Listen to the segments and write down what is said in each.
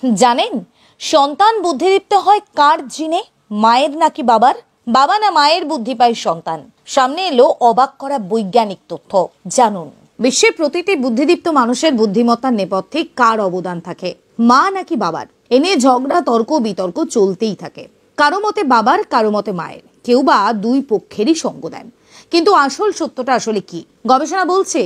জানেন সন্তান বুদ্ধিদীপ্ত হয় কার জিনে? মায়ের নাকি বাবার? বাবা না মায়ের বুদ্ধি পায় সন্তান? সামনে এলো অবাক করা বৈজ্ঞানিক তথ্য। জানুন বিশ্বের প্রতিটি বুদ্ধিদীপ্ত মানুষের বুদ্ধিমত্তার নেপথ্যে কার অবদান থাকে, মা নাকি বাবার? এ নিয়ে ঝগড়া, তর্ক বিতর্ক চলতেই থাকে। কারো মতে বাবার, কারো মতে মায়ের, কেউ বা দুই পক্ষেরই সঙ্গ দেন। কিন্তু আসল সত্যটা আসলে কি? গবেষণা বলছে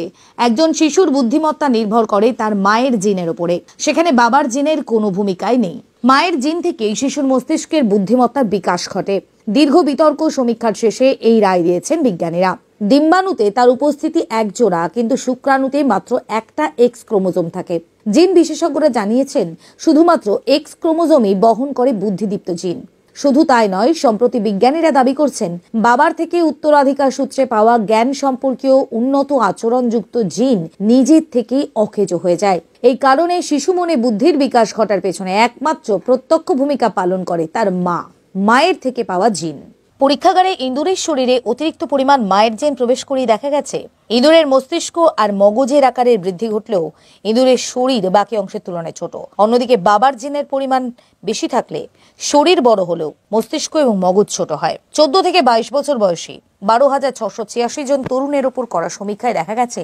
একজন শিশুর বুদ্ধিমত্তা নির্ভর করে তার মায়ের জিনের উপরে। সেখানে বাবার জিনের কোনো ভূমিকাই নেই। মায়ের জিন থেকেই শিশুর মস্তিষ্কের বুদ্ধিমত্তার বিকাশ ঘটে। দীর্ঘ বিতর্ক সমীক্ষার শেষে এই রায় দিয়েছেন বিজ্ঞানীরা। ডিম্বাণুতে তার উপস্থিতি এক জোড়া, কিন্তু শুক্রাণুতে মাত্র একটা এক্স ক্রোমোজোম থাকে। জিন বিশেষজ্ঞরা জানিয়েছেন শুধুমাত্র এক্স ক্রোমোজোমই বহন করে বুদ্ধিদীপ্ত জিন। শুধু তাই নয়, সম্প্রতি বিজ্ঞানীরা দাবি করছেন বাবার থেকে উত্তরাধিকার সূত্রে পাওয়া জ্ঞান সম্পর্কীয় উন্নত আচরণযুক্ত জিন নিজের থেকেই অকেজ হয়ে যায়। এই কারণে শিশু মনে বুদ্ধির বিকাশ ঘটার পেছনে একমাত্র প্রত্যক্ষ ভূমিকা পালন করে তার মা, মায়ের থেকে পাওয়া জিন। পরীক্ষাগারে ইঁদুরের শরীরে অতিরিক্ত পরিমাণ মায়ের জিন প্রবেশ করিয়ে দেখা গেছে ইঁদুরের মস্তিষ্ক আর মগজের আকারের বৃদ্ধি ঘটলেও ইঁদুরের শরীর বাকি অংশের তুলনায় ছোট। অন্যদিকে বাবার জিনের পরিমাণ বেশি থাকলে শরীর বড় হলেও মস্তিষ্ক এবং মগজ ছোট হয়। 14 থেকে 22 বছর বয়সী 12,686 জন তরুণের উপর করা সমীক্ষায় দেখা গেছে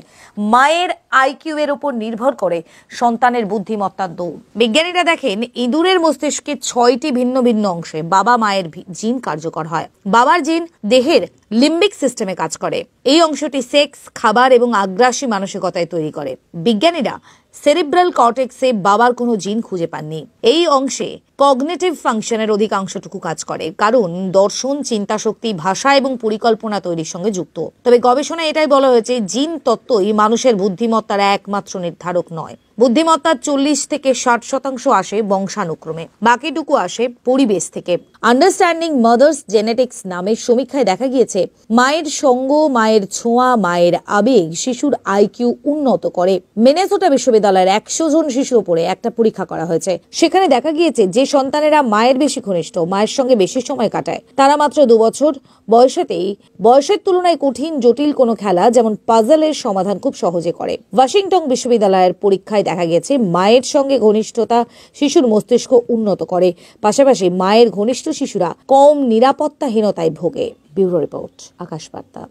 মায়ের আইকিউ এর উপর নির্ভর করে সন্তানের বুদ্ধিমত্তার দৌড়। বিজ্ঞানীরা দেখেন ইঁদুরের মস্তিষ্কে 6টি ভিন্ন ভিন্ন অংশে বাবা মায়ের জিন কার্যকর হয়। বাবার জিন দেহের লিম্বিক সিস্টেমে কাজ করে। এই অংশটি সেক্স, খাবার এবং আগ্রাসী মানসিকতায় তৈরি করে। বিজ্ঞানীরা সেরিব্রাল কর্টেক্সে বাবার কোনো জিন খুঁজে পাননি। এই অংশে কগনিটিভ ফাংশনের অধিকাংশটুকু কাজ করে, কারণ দর্শন, চিন্তা শক্তি, ভাষা এবং পরিকল্পনা তৈরির সঙ্গে যুক্ত। তবে গবেষণায় এটাই বলা হয়েছে জিন তত্ত্বই মানুষের বুদ্ধিমত্তার একমাত্র নির্ধারক নয়। বুদ্ধিমত্তার 40 থেকে 60% আসে বংশানুক্রমে, বাকিটুকু আসে পরিবেশ থেকে। আন্ডারস্ট্যান্ডিং মাদার্স জেনেটিক্স নামের সমীক্ষায় দেখা গিয়েছে মায়ের সঙ্গ, মায়ের ছোঁয়া, মায়ের আবেগ শিশুর আইকিউ উন্নত করে। মিনেসোটা বিশ্ববিদ্যালয়ের 100 জন শিশুর উপরে একটা পরীক্ষা করা হয়েছে। সেখানে দেখা গিয়েছে যে সন্তানেরা মায়ের বেশি ঘনিষ্ঠ, মায়ের সঙ্গে বেশি সময় কাটায়, তারা মাত্র 2 বছর বয়সেতেই বয়সের তুলনায় কঠিন জটিল কোনো খেলা যেমন পাজলের সমাধান খুব সহজে করে। ওয়াশিংটন বিশ্ববিদ্যালয়ের পরীক্ষায় দেখা গেছে মায়ের সঙ্গে ঘনিষ্ঠতা শিশুর মস্তিষ্ক উন্নত করে। পাশাপাশি মায়ের ঘনিষ্ঠ শিশুরা কম নিরাপত্তাহীনতায় ভোগে। ব্যুরো রিপোর্ট, আকাশ বার্তা।